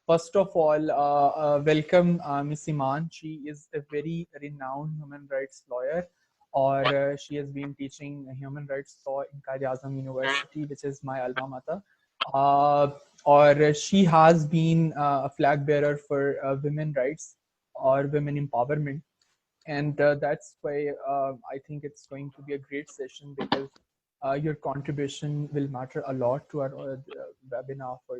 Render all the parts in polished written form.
First of all, welcome Miss Iman. She is a very renowned human rights lawyer, or she has been teaching human rights law in Quaid-e-Azam University, which is my alma mater. Or she has been a flag bearer for women rights or women empowerment, and that's why I think it's going to be a great session because your contribution will matter a lot to our webinar for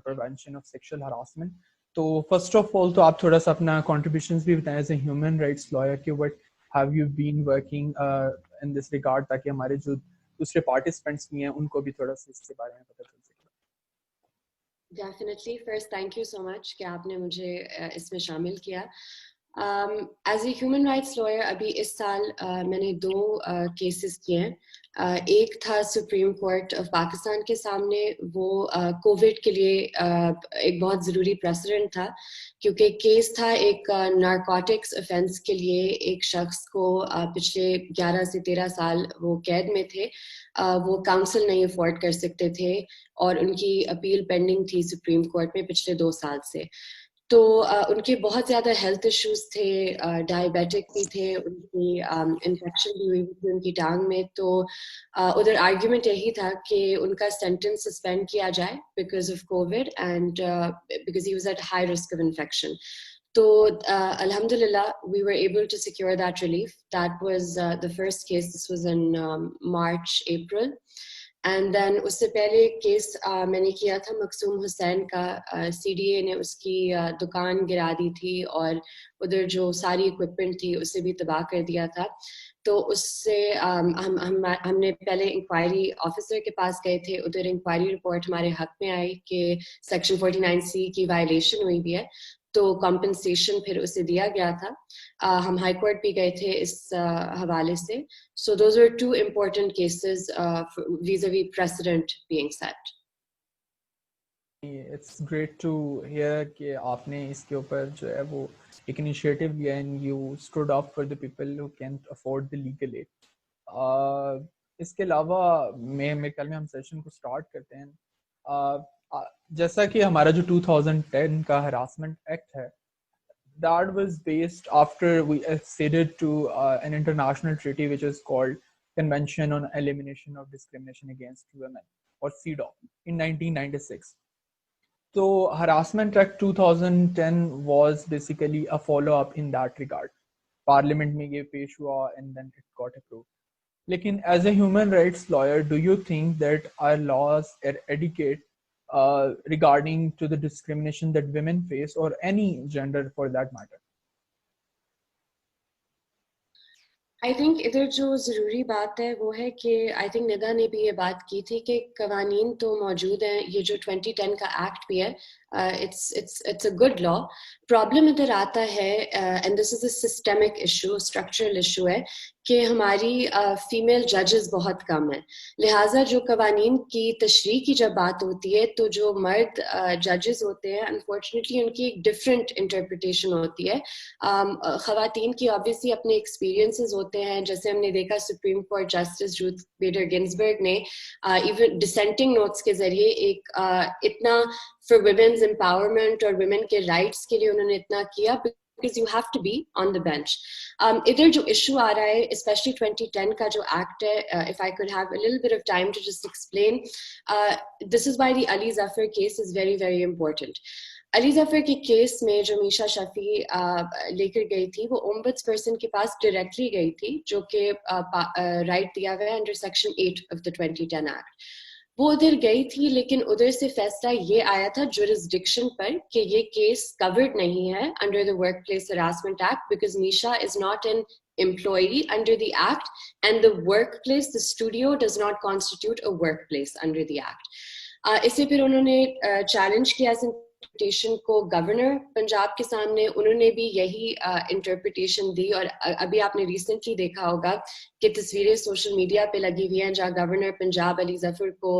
prevention of sexual harassment. तो first of all तो आप थोड़ा सा अपना contributions भी बताएं as a human rights lawyer कि what have you been working in this regard ताकि हमारे जो दूसरे participants भी हैं उनको भी थोड़ा सा इसके बारे में पता चल सके. Definitely. First, thank you so much कि आपने मुझे इसमें शामिल किया. As a human rights lawyer, अभी इस साल मैंने 2 cases किए हैं. एक था सुप्रीम कोर्ट ऑफ पाकिस्तान के सामने, वो कोविड के लिए एक बहुत ज़रूरी प्रेसिडेंट था, क्योंकि केस था एक नारकोटिक्स ऑफेंस के लिए. एक शख्स को पिछले 11 से 13 साल वो कैद में थे. वो काउंसिल नहीं अफोर्ड कर सकते थे और उनकी अपील पेंडिंग थी सुप्रीम कोर्ट में पिछले 2 साल से. तो उनके बहुत ज़्यादा हेल्थ इश्यूज थे, डायबिटिक भी थे, उनकी इन्फेक्शन भी हुई थी उनकी टांग में. तो उधर आर्ग्यूमेंट यही था कि उनका सेंटेंस सस्पेंड किया जाए because of Covid and because he was at high risk of infection. तो alhamdulillah we were able to secure that relief. That was the first case. This was in March, April. And then उससे पहले case मैंने किया था मकसूम हुसैन का. CDA ने उसकी दुकान गिरा दी थी और उधर जो सारी इक्विपमेंट थी उसे भी तबाह कर दिया था. तो उससे हमने पहले इंक्वायरी ऑफिसर के पास गए थे. उधर इंक्वायरी रिपोर्ट हमारे हक में आई कि सेक्शन 49C की वायलेशन हुई भी है, तो कॉम्पनसेशन फिर उसे दिया गया था. हम हाई कोर्ट भी गए थे इस हवाले से. So those were 2 important cases vis-a-vis precedent being set. It's great to hear कि आपने इसके ऊपर जो है वो एक इनिशिएटिव लिया and you stood up for the people who can't afford the legal aid. इसके अलावा मेरे ख्याल में हम सेशन को स्टार्ट करते हैं. जैसा कि हमारा जो 2010 का हरासमेंट एक्ट है, that was based after we acceded to an international treaty which is called Convention on Elimination of Discrimination Against Women, or CEDAW, in 1996. So Harassment Act 2010 was basically a follow-up in that regard. Parliament में ये पेश हुआ and then it got approved. लेकिन as a human rights lawyer, do you think that our laws are adequate regarding to the discrimination that women face, or any gender for that matter? I think इधर जो ज़रूरी बात है वो है कि I think Nida ने भी ये बात की थी कि कवानीन तो मौजूद हैं. ये जो 2010 का एक्ट भी है, it's a good law. Problem इधर आता है, and this is a systemic issue, structural issue है, कि हमारी फीमेल जजेस बहुत कम हैं. लिहाजा जो कवानीन की तशरीह की जब बात होती है तो जो मर्द जजेस होते हैं अनफॉर्चुनेटली उनकी एक डिफरेंट इंटरप्रिटेशन होती है. ख़वातीन की ऑब्वियसली अपने एक्सपीरियंसेस होते हैं. जैसे हमने देखा सुप्रीम कोर्ट जस्टिस रूथ बेडर गिन्सबर्ग ने इवन डिसेंटिंग नोट्स के जरिए एक इतना फॉर वुमेन्स एम्पावरमेंट और वुमेन के राइट्स के लिए उन्होंने इतना किया, because you have to be on the bench. इधर जो issue आ रहा है, especially 2010 का जो act है, if I could have a little bit of time to just explain, this is why the Ali Zafar case is very, very important. Ali Zafar के case में जो मीशा शफी लेकर गई थी, वो ओम्बड्स पर्सन के पास डायरेक्टली गई थी, जो कि राइट दिया हुआ है under section 8 of the 2010 act. वो उधर गई थी, लेकिन उधर से फैसला ये आया था जुरिस्डिक्शन पर कि ये केस कवर्ड नहीं है under the workplace harassment act, because Meesha is not an employee under the act, and the workplace, the studio, does not constitute a workplace under the act. इसे फिर उन्होंने चैलेंज किया इंटरप्रिटेशन को गवर्नर पंजाब के सामने. उन्होंने भी यही इंटरप्रिटेशन दी, और अभी आपने रिसेंटली देखा होगा कि तस्वीरें सोशल मीडिया पे लगी हुई हैं जहाँ गवर्नर पंजाब अली जफर को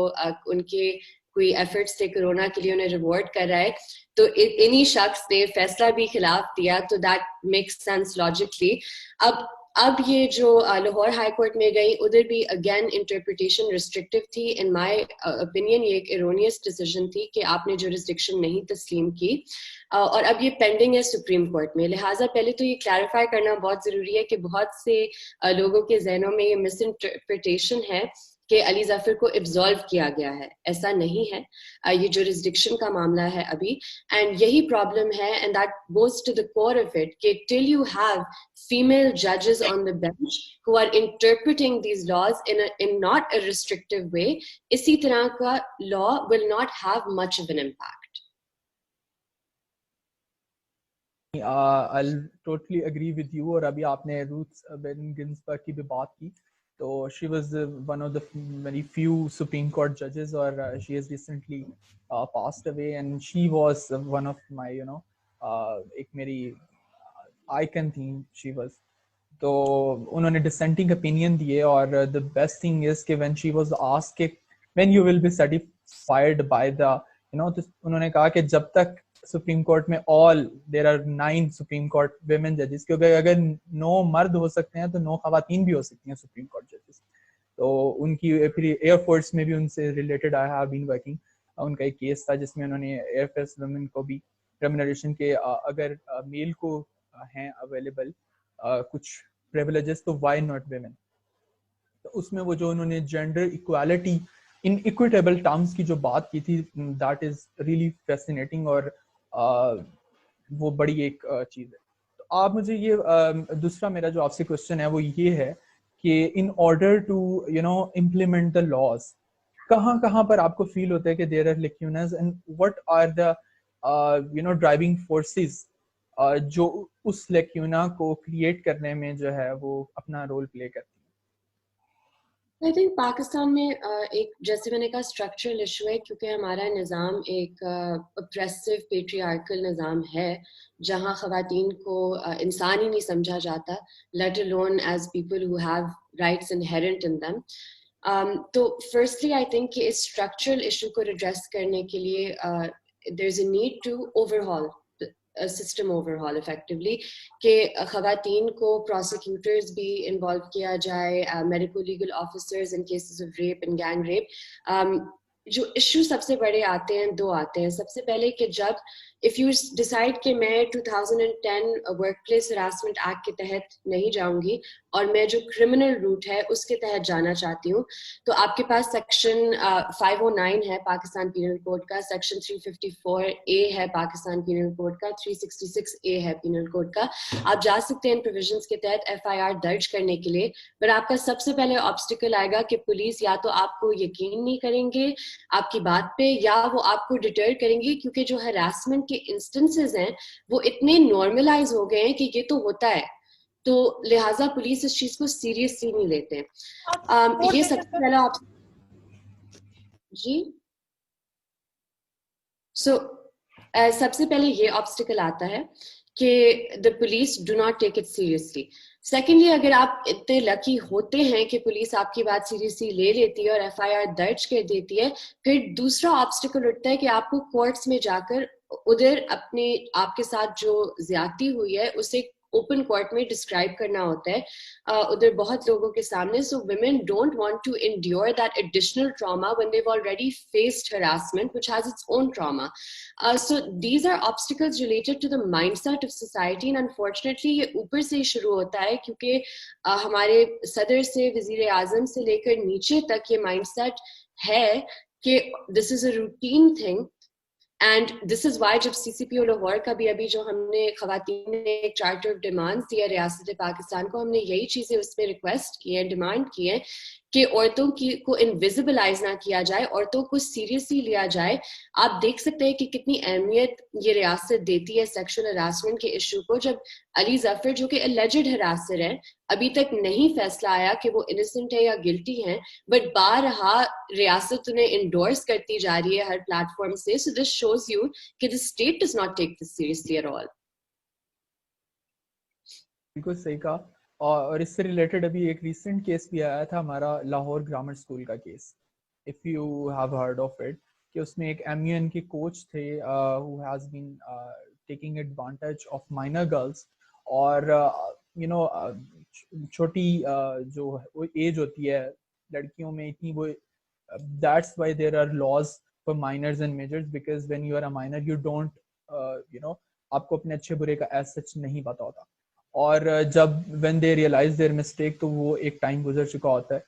उनके कोई एफर्ट्स थे कोरोना के लिए उन्हें रिवॉर्ड कर रहा है. तो इन्हीं शख्स ने फैसला भी खिलाफ दिया, तो दैट मेक्स सेंस लॉजिकली. अब अब ये जो लाहौर हाई कोर्ट में गई, उधर भी अगेन इंटरप्रिटेशन रिस्ट्रिक्टिव थी। इन माय ओपिनियन ये एक एरोनियस डिसीजन थी कि आपने जुरिस्डिक्शन नहीं तस्लीम की, और अब ये पेंडिंग है सुप्रीम कोर्ट में। लिहाजा पहले तो ये क्लैरिफाई करना बहुत जरूरी है कि बहुत से लोगों के जहनों में ये मिस इंटरप्रिटेशन है कि अली जफर को एब्जॉल्व किया गया है। ऐसा नहीं है, ये जुरिस्डिक्शन का मामला है अभी, एंड यही प्रॉब्लम है, and that goes to the core of it कि till you have female judges on the bench who are interpreting these laws in not a restrictive way, इसी तरह का law will not have much of an impact. I'll totally agree with you. और अभी आपने Ruth Ben Ginsberg की भी बात की, तो she was one of the very few Supreme Court judges, और she has recently passed away, and she was one of my एक मेरी आइकन थी she was. तो उन्होंने डिसेंटिंग ओपिनियन दिए, और द बेस्ट थिंग इज कि when she was asked when you will be certified by the तो उन्होंने कहा कि जब तक सुप्रीम कोर्ट में all there are 9 supreme court women जजेस, क्योंकि अगर 9 मर्द हो सकते हैं तो 9 खवातीन भी हो सकती हैं सुप्रीम कोर्ट जजेस। तो उनकी फिर एयरफोर्स में भी उनसे related I have been working, उनका एक केस था जिसमें उन्होंने एयरफोर्स वुमेन को भी रेम्यूनरेशन के अगर मेल को हैं अवेलेबल कुछ प्रिविलेजेस, तो व्हाई नॉट वुमेन। तो उसमें वो जो उन्होंने gender equality in equitable terms की जो बात की थी, दैट इज रियली फैसिनेटिंग, और वो बड़ी एक चीज है। तो आप मुझे ये दूसरा मेरा जो आपसे क्वेश्चन है वो ये है कि in order to implement the laws, कहाँ कहाँ पर आपको फील होता है कि there are lacunas, and what are the driving forces जो उस लेक्यूना को क्रिएट करने में जो है वो अपना रोल प्ले करती है? आई थिंक पाकिस्तान में एक, जैसे मैंने कहा, स्ट्रक्चरल इशू है, क्योंकि हमारा निज़ाम एक अप्रेसिव पेट्रियार्कल निज़ाम है, जहाँ ख़वातीन को इंसान ही नहीं समझा जाता, let alone as people who have rights inherent in them. तो फर्स्टली आई थिंक कि इस स्ट्रक्चरल इशू को एड्रेस करने के लिए there is a need to overhaul system overhaul effectively, कि खवातीन को प्रोसिक्यूटर्स भी इन्वॉल्व किया जाए, medico legal officers in cases of rape and gang rape. जो इशू सबसे बड़े आते हैं, दो आते हैं। सबसे पहले कि जब इफ यू डिसाइड कि मैं 2010 वर्क प्लेस हरासमेंट एक्ट के तहत नहीं जाऊंगी और मैं जो क्रिमिनल रूट है उसके तहत जाना चाहती हूँ, तो आपके पास सेक्शन 509 है पाकिस्तान पीनल कोड का, सेक्शन 354 ए है पाकिस्तान पीनल कोड का, 366 ए है पीनल कोड का। आप जा सकते हैं इन प्रोविजंस के तहत एफआईआर दर्ज करने के लिए, पर आपका सबसे पहले ऑब्स्टिकल आएगा कि पुलिस या तो आपको यकीन नहीं करेंगे आपकी बात पे, या वो आपको डिटर करेंगे, क्योंकि जो हरासमेंट के इंस्टेंसेस हैं वो इतने नॉर्मलाइज हो गए हैं कि ये तो होता है, तो लिहाजा पुलिस इस चीज को सीरियसली नहीं लेते हैं। ये सबसे पहला आप जी सबसे पहले ये ऑब्स्टिकल आता है कि the police do not take it seriously. Secondly, अगर आप इतने लकी होते हैं कि पुलिस आपकी बात सीरियसली ले लेती है और एफआईआर दर्ज कर देती है, फिर दूसरा ऑब्स्टिकल उठता है कि आपको कोर्ट्स में जाकर उधर अपने आपके साथ जो ज्यादती हुई है उसे ओपन कोर्ट में डिस्क्राइब करना होता है उधर बहुत लोगों के सामने। सो women don't want to endure that additional trauma when they've already faced harassment, which has its own trauma. So these are obstacles related to the mindset of society, and unfortunately ये ऊपर से ही शुरू होता है, क्योंकि हमारे सदर से वजीर आजम से लेकर नीचे तक ये माइंडसेट है कि this is a routine thing. And this is why जब सीसीपीओ लाहौर का भी अभी जो हमने खवातीन ने एक चार्टर ऑफ डिमांड्स दिया रियासत पाकिस्तान को, हमने यही चीजें उसमें रिक्वेस्ट की है, डिमांड की है कि औरतों की को इनविजिबलाइज ना किया जाए, औरतों को सीरियसली लिया जाए। आप देख सकते हैं कि कितनी अहमियत ये रियासत देती है सेक्सुअल हरासमेंट के इशू को, जब अली जफर जो कि एलिजेड हरासर है, अभी तक नहीं फैसला आया कि वो इनोसेंट है या गिल्टी है, बट बारहा रियासत उन्हें इंडोर्स करती जा रही है हर प्लेटफॉर्म से। सो दिस शोज यू कि the state does not take this seriously at all. बिल्कुल सही कहा। और इससे रिलेटेड अभी एक रिसेंट केस भी आया था हमारा, लाहौर ग्रामर स्कूल का case, if you have heard of it, कि उसमें एक एमयूएन के कोच थे who has been taking advantage of minor girls, और छोटी जो एज होती है लड़कियों में इतनी वो, that's why there are laws for minors and majors, because when you are a minor you don't आपको अपने अच्छे बुरे का एज सच नहीं पता होता, और जब when they realise their mistake तो वो एक टाइम गुजर चुका होता है।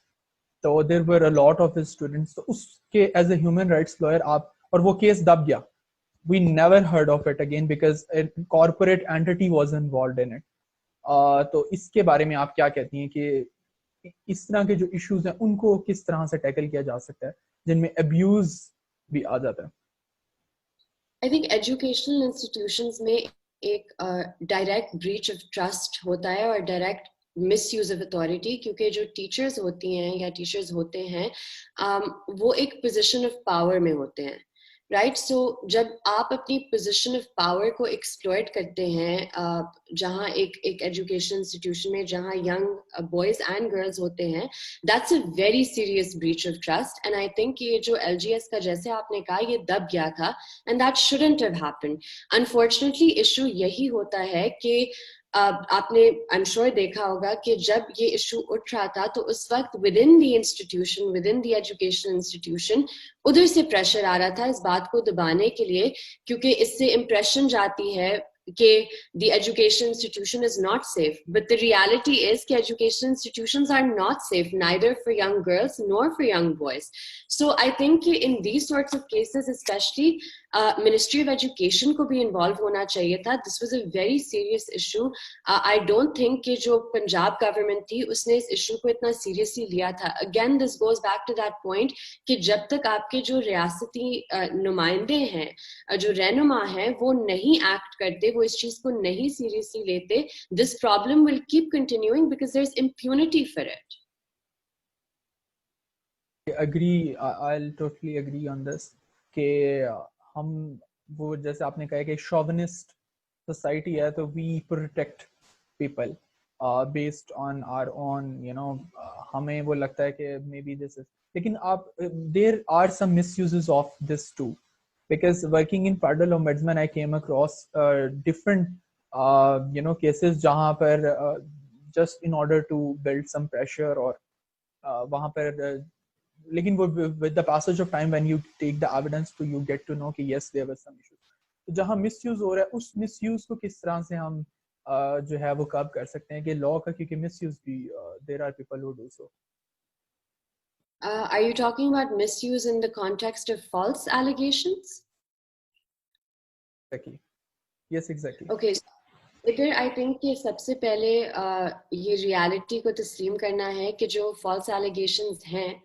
तो there were a lot of students, तो उसके as a human rights lawyer आप, और वो केस दब गया, we never heard of it again because a corporate entity was involved in it. तो इसके बारे में आप क्या कहती हैं कि इस तरह के जो इश्यूज हैं उनको किस तरह से टैकल किया जा सकता है जिनमें अब्यूज भी आ जाता है? I think educational institutions में एक डायरेक्ट ब्रीच ऑफ ट्रस्ट होता है और डायरेक्ट मिसयूज ऑफ अथॉरिटी, क्योंकि जो टीचर्स होती हैं या टीचर्स होते हैं वो एक पोजीशन ऑफ पावर में होते हैं, राइट? सो जब आप अपनी पोजीशन ऑफ पावर को एक्सप्लॉइट करते हैं जहाँ एक एजुकेशन इंस्टीट्यूशन में जहाँ यंग बॉयज एंड गर्ल्स होते हैं, that's a very serious breach of trust. And I think ये जो LGS का जैसे आपने कहा ये दब गया था, and that shouldn't have happened. Unfortunately issue यही होता है कि आपने आई एम श्योर देखा होगा कि जब ये इशू उठ रहा था तो उस वक्त with in the institution, with in the educational institution उधर से प्रेशर आ रहा था इस बात को दबाने के लिए, क्योंकि इससे इम्प्रेशन जाती है कि the education institution is not safe, but the reality is कि education institutions are not safe neither for young girls nor for young boys. So I think in these sorts of cases especially Ministry of Education को भी involve होना चाहिए था. This was a very serious issue. I don't think कि जो Punjab government थी उसने इस issue को इतना seriously लिया था. Again this goes back to that point कि जब तक आपके जो रियासती नुमाइंदे हैं, जो रहनुमा हैं, वो नहीं एक्ट करते, वो इस चीज को नहीं सीरियसली लेते, this problem will keep continuing because there's impunity for it. agree, I'll totally agree on this कि हम वो जैसे आपने कहा कि शोविनिस्ट सोसाइटी है तो we protect people based on our own हमें वो लगता है कि मे बी दिस इज, लेकिन आप there are some misuses of this too, because working in Padal Ombudsman I came across different cases जहाँ पर just in order to build some pressure और वहाँ पर लेकिन वो with the passage of time when you take the evidence to you get to know कि yes there was some issues. तो जहाँ misuse हो रहा है उस misuse को किस तरह से हम जो है वो कब कर सकते हैं कि लॉ का, क्योंकि misuse भी there are people who do so. Are you talking about misuse in the context of false allegations? Exactly. Yes, exactly. Okay. इधर आई थिंक कि सबसे पहले ये रियलिटी को तस्लीम करना है कि जो फॉल्स एलिगेशंस हैं,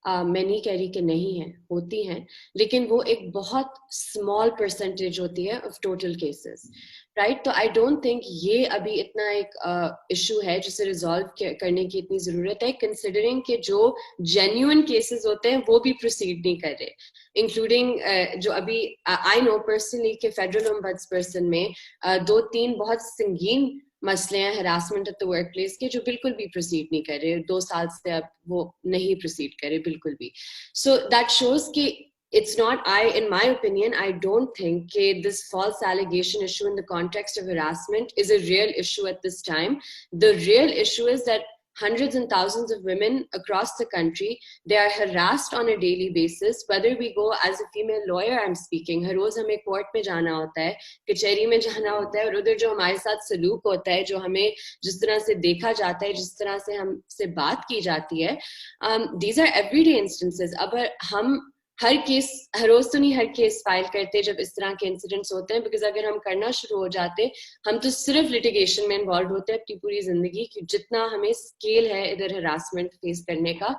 मैं नहीं कह रही कि नहीं है, होती हैं, लेकिन वो एक बहुत स्मॉल परसेंटेज होती है ऑफ टोटल केसेस, राइट? तो आई डोंट थिंक ये अभी इतना एक इशू है जिसे रिजॉल्व करने की इतनी जरूरत है, कंसिडरिंग कि जो जेन्युइन केसेस होते हैं वो भी प्रोसीड नहीं कर रहे, इंक्लूडिंग जो अभी आई नो पर्सनली कि फेडरल ओम्बड्सपर्सन में 2-3 बहुत संगीन मसले हैं harassment at the work place के जो बिल्कुल भी प्रोसीड नहीं कर रहे, 2 साल से अब वो नहीं प्रोसीड करे बिल्कुल भी. सो दैट शोज कि it's not, in my opinion, I don't think this false allegation issue in the context of harassment is a real issue at this time. The real issue is that hundreds and thousands of women across the country, they are harassed on a daily basis, whether we go as a female lawyer, I'm speaking, हर रोज हमें court में जाना होता है, कचहरी में जाना होता है, और उधर जो हमारे साथ सलूक होता है, जो हमें जिस तरह से देखा जाता है, जिस तरह से हमसे बात की जाती है, these are everyday instances. अब हम हर केस, हर रोज तो नहीं हर केस फाइल करते जब इस तरह के इंसिडेंट्स होते हैं, बिकॉज अगर हम करना शुरू हो जाते, हम तो सिर्फ लिटिगेशन में इन्वॉल्व होते हैं अपनी पूरी जिंदगी की, जितना हमें स्केल है इधर हरासमेंट फेस करने का.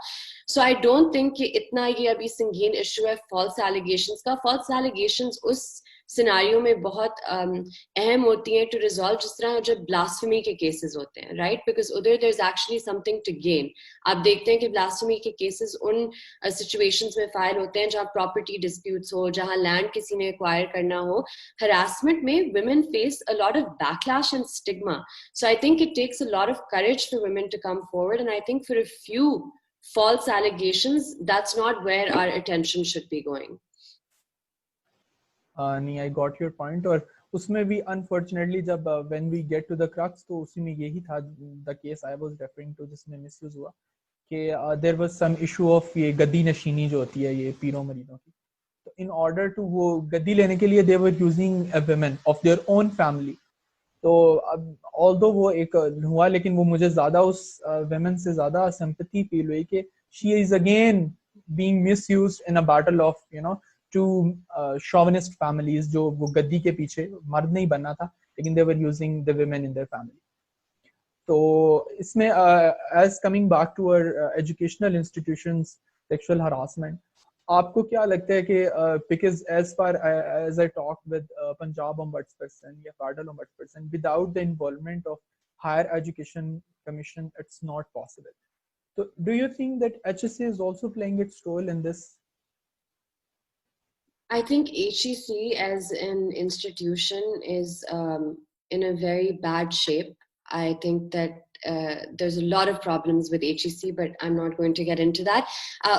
सो आई डोंट थिंक कि इतना ये अभी संगीन इशू है फॉल्स एलिगेशंस का. फॉल्स एलिगेशंस उस सिनारियो में बहुत अहम होती हैं टू रिजॉल्व, जिस तरह जब ब्लास्फेमी के केसेस होते हैं, राइट? बिकॉज उधर there is actually something to gain. आप देखते हैं कि ब्लास्फेमी के केसेस उन सिचुएशंस में फाइल होते हैं जहां प्रॉपर्टी डिस्प्यूट्स हो, जहां लैंड किसी ने एक्वायर करना हो. हरासमेंट में women face a lot of backlash and stigma. So I think it takes a lot of courage for women to come forward, and I think for a few false allegations, that's not where our attention should be going. नहीं, I got your point. और उसमें भी unfortunately जब when we get to the crux, तो उसी में यही था the case I was referring to, जिसमें मिसयूज हुआ कि there was some issue of ये गद्दी नशीनी जो होती है ये पीरों मरीदों की। तो इन ऑर्डर टू वो गद्दी लेने के लिए they were using a women of their own family. तो अब ऑल्दो वो एक हुआ, लेकिन वो मुझे ज्यादा उस वेमेन से ज्यादा सिंपैथी फील हुई कि she is again being misused in a battle of two chauvinist families, जो वो गद्दी के पीछे मर्द नहीं बनना था, लेकिन they were using the women in their family. तो इसमें as coming back to our educational institutions, sexual harassment, आपको क्या लगता है कि because as far as I talk with Punjab ombudsperson या federal ombudsperson, without the involvement of higher education commission it's not possible. So do you think that HSC is also playing its role in this? I think HEC as an institution is in a very bad shape. I think that there's a lot of problems with HEC, but I'm not going to get into that.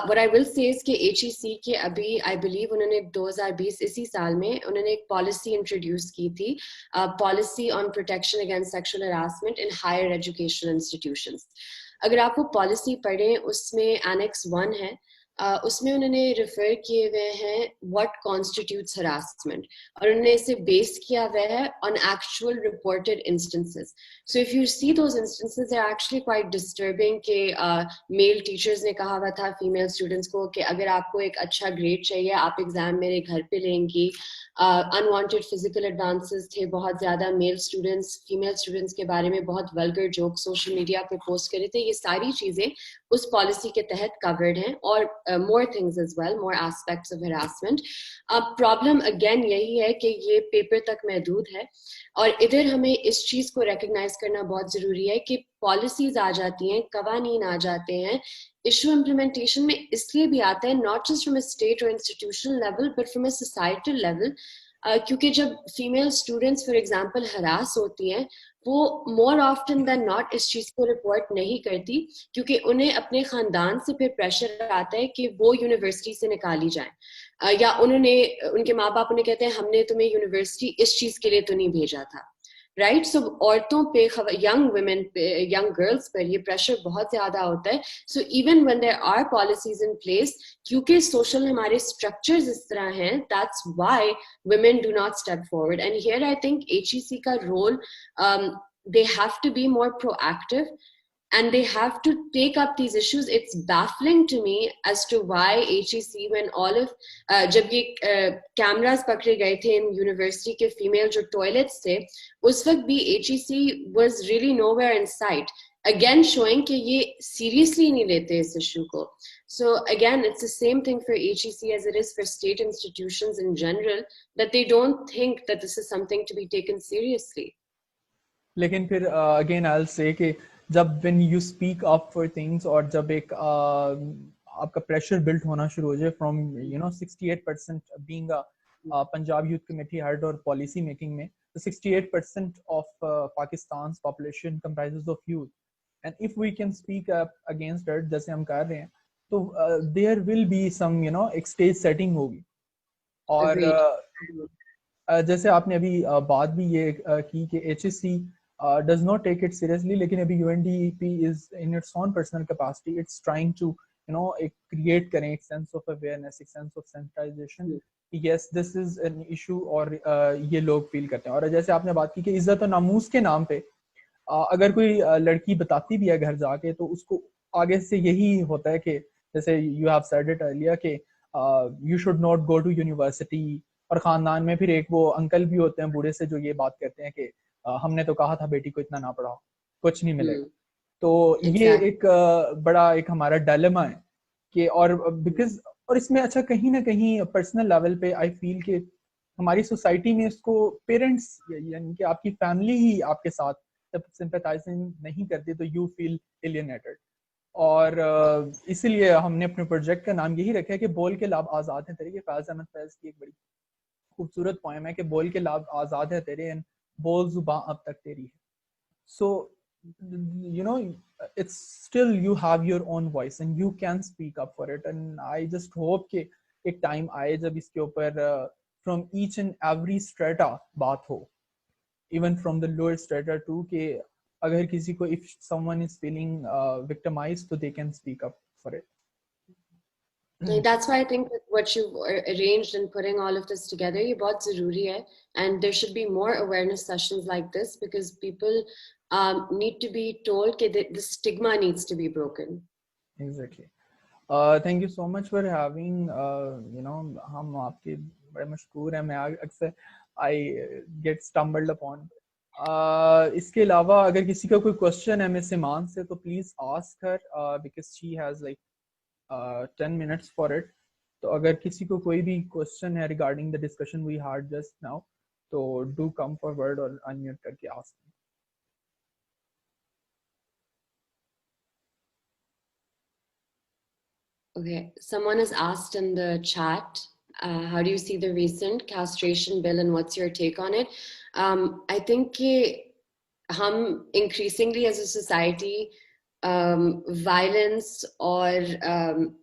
What I will say is कि HEC के अभी I believe उन्होंने 2020 इसी साल में उन्होंने एक policy introduce की थी, policy on protection against sexual harassment in higher education institutions. अगर आप वो policy पढ़ें, उसमें Annex 1 है, उसमें उन्होंने रेफर किए हुए हैं व्हाट कॉन्स्टिट्यूट्स हरासमेंट, और उन्होंने इसे बेस किया हुआ है on actual reported instances. So if you see those instances are actually quite disturbing के मेल टीचर्स ने कहा हुआ था फीमेल स्टूडेंट्स को कि अगर आपको एक अच्छा ग्रेड चाहिए आप एग्जाम मेरे घर पे लेंगी. अनवांटेड फिजिकल एडवांसेस थे बहुत ज्यादा, मेल स्टूडेंट्स फीमेल स्टूडेंट्स के बारे में बहुत वल्गर जोक सोशल मीडिया पे पोस्ट करे थे. ये सारी चीजें उस पॉलिसी के तहत कवर्ड हैं, और more things as well, more aspects of harassment. अब प्रॉब्लम अगेन यही है कि ये पेपर तक महदूद है, और इधर हमें इस चीज को रिकग्नाइज करना बहुत जरूरी है कि पॉलिसीज आ जाती हैं, कवानीन आ जाते हैं, इशू इम्प्लीमेंटेशन में इसलिए भी आता है not just from a state और institutional level but from a societal level. क्योंकि जब female students for example harass होती हैं, वो मोर ऑफ्टन देन नॉट इस चीज को रिपोर्ट नहीं करती, क्योंकि उन्हें अपने खानदान से फिर प्रेशर आता है कि वो यूनिवर्सिटी से निकाली जाए, या उनके माँ बाप उन्हें कहते हैं हमने तुम्हें यूनिवर्सिटी इस चीज के लिए तो नहीं भेजा था. राइट. सो औरतों पे, यंग वुमेन पे, यंग गर्ल्स पर ये प्रेशर बहुत ज्यादा होता है. So even when there are policies in place, क्योंकि सोशल हमारे स्ट्रक्चर्स इस तरह हैं, that's why women do not step forward. And here I think HEC का role, they have to be more proactive and they have to take up these issues. It's baffling to me as to why HEC, when all of जब ये cameras पकड़े गए थे in university के female जो toilets थे, उस वक्त भी HEC was really nowhere in sight, again showing कि ये seriously नहीं लेते इस issue को. So again, it's the same thing for HEC as it is for state institutions in general, that they don't think that this is something to be taken seriously. लेकिन फिर again I will say कि जब when you speak up for things, और जब एक आपका pressure build होना शुरू हो जाए from 68% being a Punjab youth committee head और पॉलिसी मेकिंग में, तो 68% of Pakistan population comprises of youth, and if we can speak up against it जैसे हम कर रहे हैं, तो देयर विल बी सम एक स्टेज सेटिंग होगी. और जैसे आपने अभी बात भी ये की कि HSC does not take it seriously, लेकिन अभी UNDP is in its own personal capacity, it's trying to create करें एक sense of awareness, एक sense of sensitization. Yes, this is an issue, और ये लोग फील करते हैं. और जैसे आपने बात की कि इज्जत और नामूस के नाम पे अगर कोई लड़की बताती भी है घर जाके, तो उसको आगे से यही होता है कि जैसे you have said it earlier कि you should not go to university. और खानदान में फिर एक वो अंकल भी होते हैं बूढ़े से जो ये बात करते हैं कि हमने तो कहा था बेटी को इतना ना पढ़ाओ, कुछ नहीं मिलेगा. तो ये एक बड़ा एक हमारा डायलेमा है कि, और बिकॉज, और इसमें अच्छा कहीं ना कहीं पर्सनल लेवल पे आई फील कि हमारी सोसाइटी में इसको पेरेंट्स यानी कि आपकी फैमिली ही आपके साथ जब सिंपैथाइजिंग नहीं करती तो यू फील एलियनेटेड. और इसीलिए हमने अपने प्रोजेक्ट का नाम यही रखा है कि बोल के लाभ आज़ाद हैं तेरे. फैज अहमद फैज की एक बड़ी खूबसूरत पोएम है कि बोल के लाभ आज़ाद है तेरे, एंड बोल जुबां अब तक तेरी है. सो it's still you have your own voice and you can speak up for it, and I just hope कि एक टाइम आए जब इसके ऊपर from each and every strata बात हो, even from the lower strata too, कि अगर किसी को, if someone is feeling victimized, so they can speak up for it. That's why I think that what you've arranged and putting all of this together, ये बहुत ज़रूरी है, and there should be more awareness sessions like this because people need to be told that the stigma needs to be broken. Exactly. Thank you so much for having, हम आपके बड़े मशहूर हैं, मैं अक्सर I get stumbled upon. इसके अलावा अगर किसी का कोई क्वेश्चन है मिस ईमान से, तो please ask her because she has like 10 minutes for it. तो अगर किसी को कोई भी क्वेश्चन है regarding the discussion we had just now, तो do come forward और unmute करके ask. Okay, someone has asked in the chat, how do you see the recent castration bill and what's your take on it? I think कि हम increasingly as a society violence और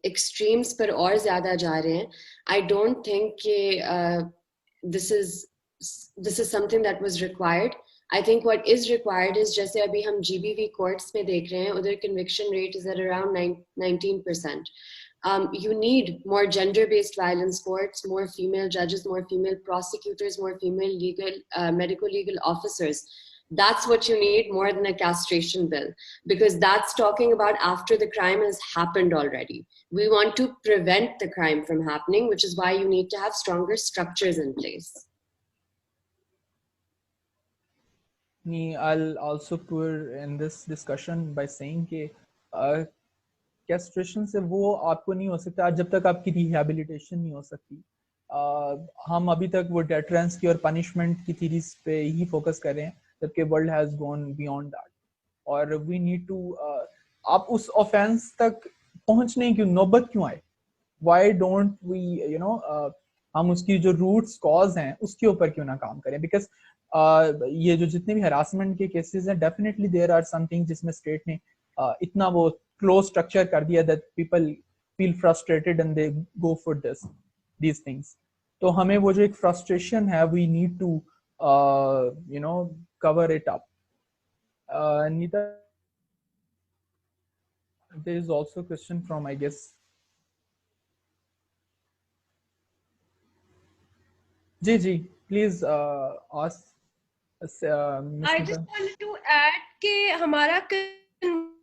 extremes पर और ज़्यादा जा रहे हैं. I don't think कि this is something that was required. I think what is required is जैसे अभी हम GBV courts में देख रहे हैं, उधर conviction rate is at around 19%. You need more gender-based violence courts, more female judges, more female prosecutors, more female medical legal officers. That's what you need more than a castration bill, because that's talking about after the crime has happened already. We want to prevent the crime from happening, which is why you need to have stronger structures in place. I'll also pour in this discussion by saying कि castration से वो आपको नहीं हो सकता जब तक आपकी रिहैबिलिटेशन नहीं हो सकती. हम अभी तक वो डेटरेंस की और पनिशमेंट की थीरीज पे ही फोकस कर रहे हैं, जबकि world has gone beyond that. और वी नीड टू, आप उस ऑफेंस तक पहुंचने की नौबत क्यों आए? व्हाई डोंट वी हम उसकी जो रूट्स कॉज हैं उसके ऊपर क्यों ना काम करें? बिकॉज ये जो जितने भी हरासमेंट के केसेस हैं, डेफिनेटली देयर आर समथिंग जिसमें स्टेट ने इतना वो क्लोज स्ट्रक्चर कर दिया that people feel frustrated and they go for these things. तो हमें वो जो एक फ्रस्ट्रेशन है, we need to cover it up. Nita, there is also a question from, I guess, ji please ask. I just wanted to add कि हमारा conviction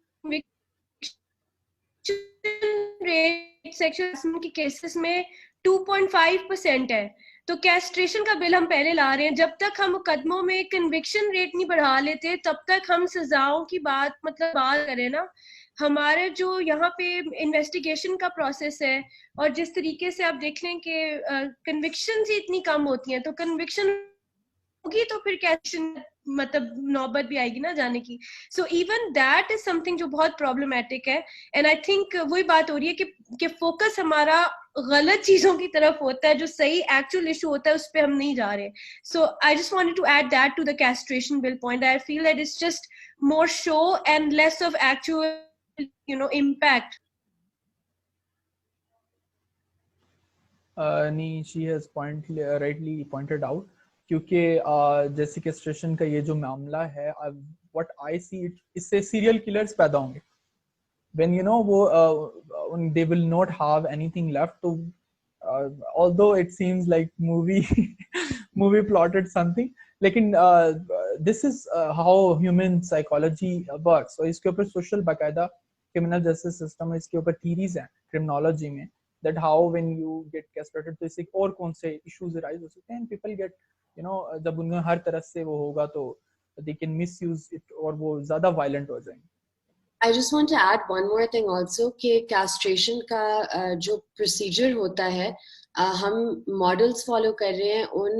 rate section के cases में 2.5% है. तो कैस्ट्रेशन का बिल हम पहले ला रहे हैं. जब तक हम मुकदमों में कन्विक्शन रेट नहीं बढ़ा लेते, तब तक हम सजाओं की बात करें ना. हमारे जो यहाँ पे इन्वेस्टिगेशन का प्रोसेस है, और जिस तरीके से आप देख लें कि कन्विक्शन ही इतनी कम होती हैं, तो कन्विक्शन होगी तो फिर कैसे नौबत भी आएगी ना जाने की. So even that is something जो बहुत प्रॉब्लमेटिक है. एंड आई थिंक वही बात हो रही है कि फोकस हमारा गलत चीजों की तरफ होता है, जो सही एक्चुअल इशू होता है उस पे हम नहीं जा रहे. So I just wanted to add that to the castration bill point. I feel that it's just more show and less of actual impact. she has rightly pointed out, क्योंकि जैसे कैस्ट्रेशन का ये जो मामला है, what I see it, इससे serial killers पैदा होंगे. When वो they will not have anything left to, although it seems like movie plotted something, लेकिन this is how human psychology works. So इसके ऊपर social बाकायदा criminal justice system, इसके ऊपर theories हैं criminology में, that how when you get castrated, तो इससे और कौन से issues arise हो सकते हैं, and people get जब उन्हें हर तरह से वो होगा तो they can misuse it और वो ज़्यादा violent हो जाएंगे. I just want to add one more thing also कि castration का जो procedure होता है, हम models follow कर रहे हैं उन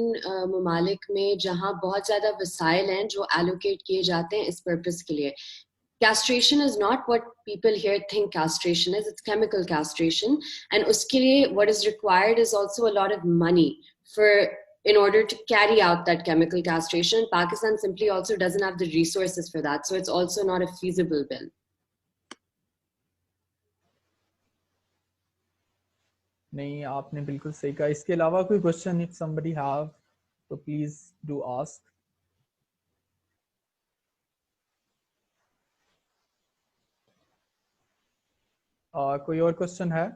ममालिक में जहाँ बहुत ज़्यादा वसाइल हैं जो allocate किए जाते हैं इस purpose के लिए. Castration is not what people here think castration is. It's chemical castration, and uske liye what is required is also a lot of money in order to carry out that chemical castration. Pakistan simply also doesn't have the resources for that, so it's also not a feasible bill. नहीं, आपने बिल्कुल सही कहा। इसके अलावा कोई question if somebody have तो please do ask. कोई और क्वेश्चन है?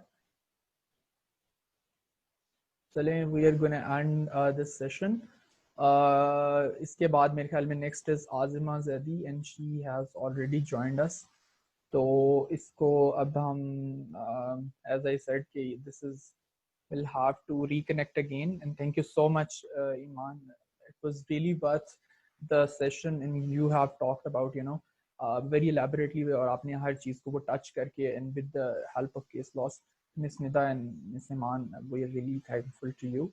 चलें, we are gonna end this session. इसके बाद मेरे ख्याल में next is Azima Zaidi and she has already joined us. तो इसको अब हम एज आई सेड कि this is we'll have to reconnect again, and thank you so much, Iman. It was really worth the session, and you have talked about very elaborately, और आपने हर चीज़ को वो touch करके, and with the help of case loss, Miss Nida and Miss Iman, we are really thankful to you.